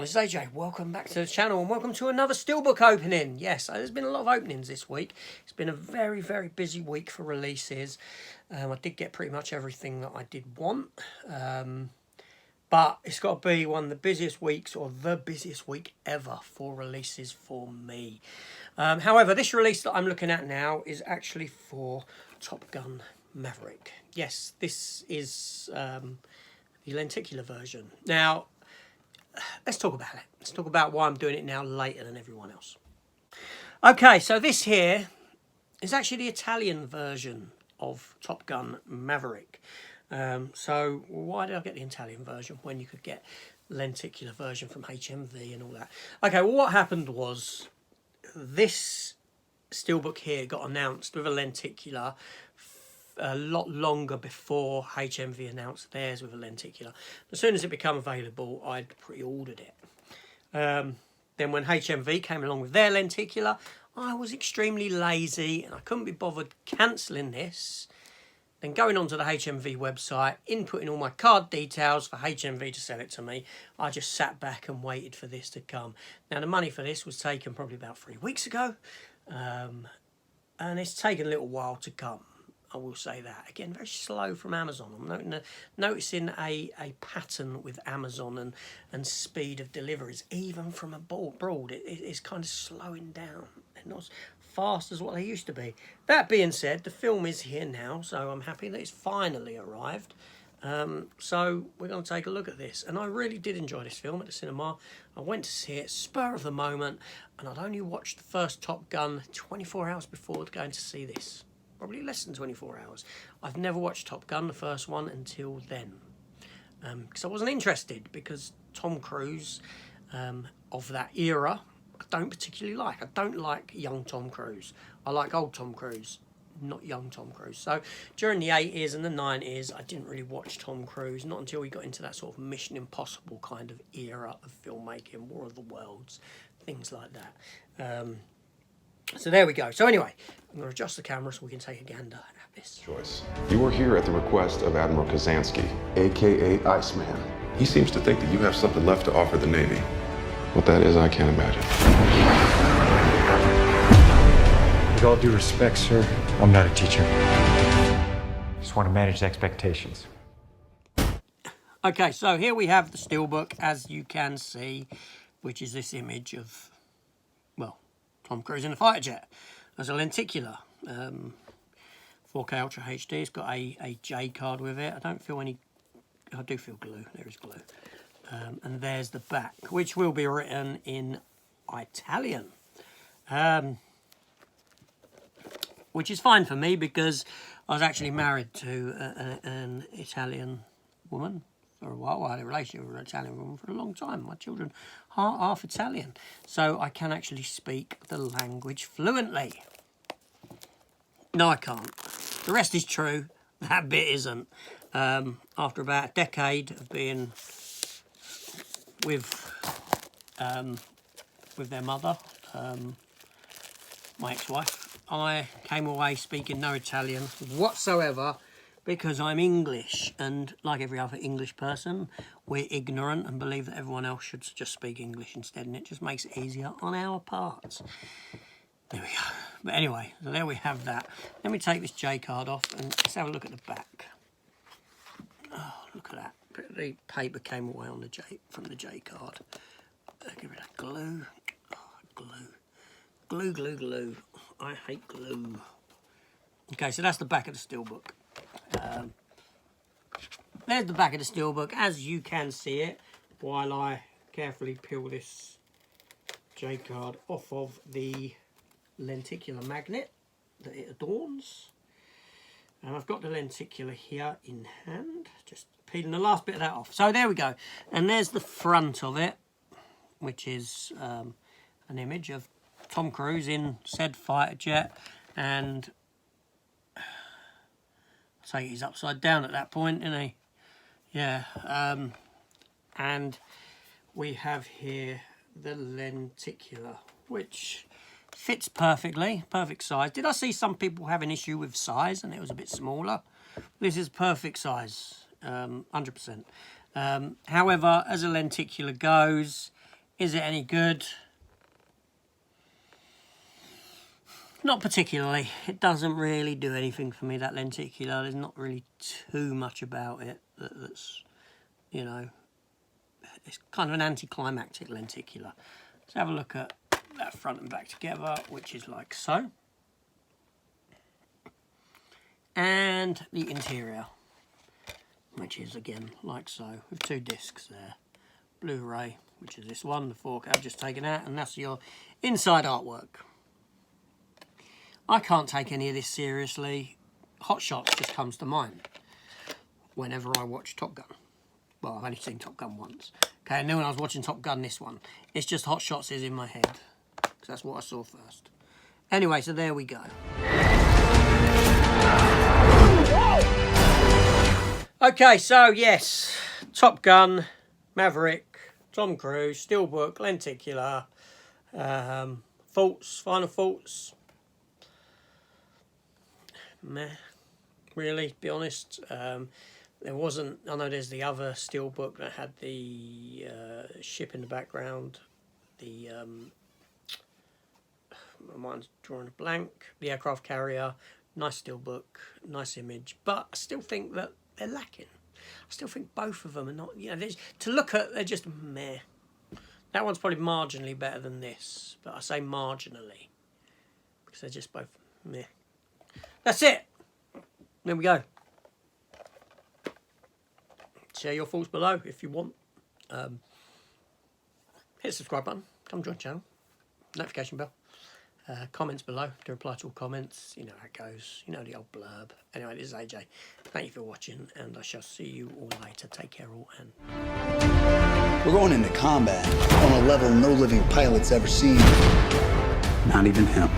this is AJ. Welcome back to the channel and welcome to another Steelbook opening. Yes, there's been a lot of openings this week. It's been a very, very busy week for releases. I did get pretty much everything that I did want. But it's got to be one of the busiest weeks, or the busiest week ever for releases for me. However, this release that I'm looking at now is actually for Top Gun Maverick. Yes, this is the lenticular version. Now, let's talk about it. Let's talk about why I'm doing it now later than everyone else. Okay, so this here is actually the Italian version of Top Gun Maverick. So why did I get the Italian version when you could get lenticular version from HMV and all that? Okay, well, what happened was this Steelbook here got announced with a lenticular a lot longer before HMV announced theirs with a lenticular. As soon as it became available, I'd pre-ordered it. Then when HMV came along with their lenticular, I was extremely lazy and I couldn't be bothered cancelling this. Then going onto the HMV website, inputting all my card details for HMV to sell it to me, I just sat back and waited for this to come. Now, the money for this was taken probably about 3 weeks ago, and it's taken a little while to come. I will say that. Again, very slow from Amazon. I'm noticing a pattern with Amazon and speed of deliveries, even from abroad. It's kind of slowing down. They're not as fast as what they used to be. That being said, the film is here now, so I'm happy that it's finally arrived. So we're going to take a look at this. And I really did enjoy this film at the cinema. I went to see it, spur of the moment, and I'd only watched the first Top Gun 24 hours before going to see this. Probably less than 24 hours. I've never watched Top Gun, the first one, until then. Because I wasn't interested, because Tom Cruise of that era, I don't particularly like. I don't like young Tom Cruise. I like old Tom Cruise, not young Tom Cruise. So during the 80s and the 90s, I didn't really watch Tom Cruise, not until we got into that sort of Mission Impossible kind of era of filmmaking, War of the Worlds, things like that. So there we go. So anyway, I'm going to adjust the camera so we can take a gander at this. Joyce, you are here at the request of Admiral Kazansky, a.k.a. Iceman. He seems to think that you have something left to offer the Navy. What that is, I can't imagine. With all due respect, sir, I'm not a teacher. Just want to manage expectations. Okay, so here we have the Steelbook, as you can see, which is this image of, well, Tom Cruise in a fighter jet as a lenticular. 4K Ultra HD. It's got a J card with it. I don't feel any... I do feel glue. There is glue. And there's the back, which will be written in Italian. Which is fine for me because I was actually married to an Italian woman for a while. I had a relationship with an Italian woman for a long time. My children are half Italian. So I can actually speak the language fluently. No, I can't. The rest is true. That bit isn't. After about a decade of being with their mother, my ex-wife, I came away speaking no Italian whatsoever because I'm English, and like every other English person, we're ignorant and believe that everyone else should just speak English instead, and it just makes it easier on our parts. There we go. But anyway, so there we have that. Let me take this J card off and let's have a look at the back. Oh, look at that. The paper came away on the from the J card. Get rid of glue. Oh, glue. Glue, glue, glue. I hate glue. Okay, so that's the back of the Steelbook. There's the back of the Steelbook, as you can see it, while I carefully peel this J card off of the lenticular magnet that it adorns. And I've got the lenticular here in hand, just peeling the last bit of that off. So there we go. And there's the front of it, which is an image of Tom Cruise in said fighter jet, and I take it he's upside down at that point, isn't he? Yeah. And we have here the lenticular, which fits perfectly, perfect size. Did I see some people have an issue with size and it was a bit smaller? This is perfect size, 100%. However, as a lenticular goes, Is it any good? Not particularly. It doesn't really do anything for me, that lenticular. There's not really too much about it that's, you know, it's kind of an anticlimactic lenticular. Let's have a look at that front and back together, which is like so. And the interior, which is again like so, with 2 discs there. Blu-ray, which is this one, the 4K I've just taken out, and that's your inside artwork. I can't take any of this seriously. Hot Shots just comes to mind whenever I watch Top Gun. Well, I've only seen Top Gun once. Okay, and then when I was watching Top Gun, this one, it's just Hot Shots is in my head, because that's what I saw first. Anyway, so there we go. Okay, so yes, Top Gun, Maverick, Tom Cruise, Steelbook, lenticular, faults, final thoughts. Meh, really, to be honest. There wasn't, I know there's the other Steelbook that had the ship in the background, the, my mind's drawing a blank, the aircraft carrier, nice Steelbook, nice image, but I still think that they're lacking. I still think both of them are not, you know, to look at, they're just meh. That one's probably marginally better than this, but I say marginally, because they're just both meh. That's it. There we go. Share your thoughts below if you want. Hit the subscribe button. Come join the channel. Notification bell. Comments below to reply to all comments. You know how it goes. You know the old blurb. Anyway, this is AJ. Thank you for watching, and I shall see you all later. Take care all, and... We're going into combat on a level no living pilot's ever seen. Not even him.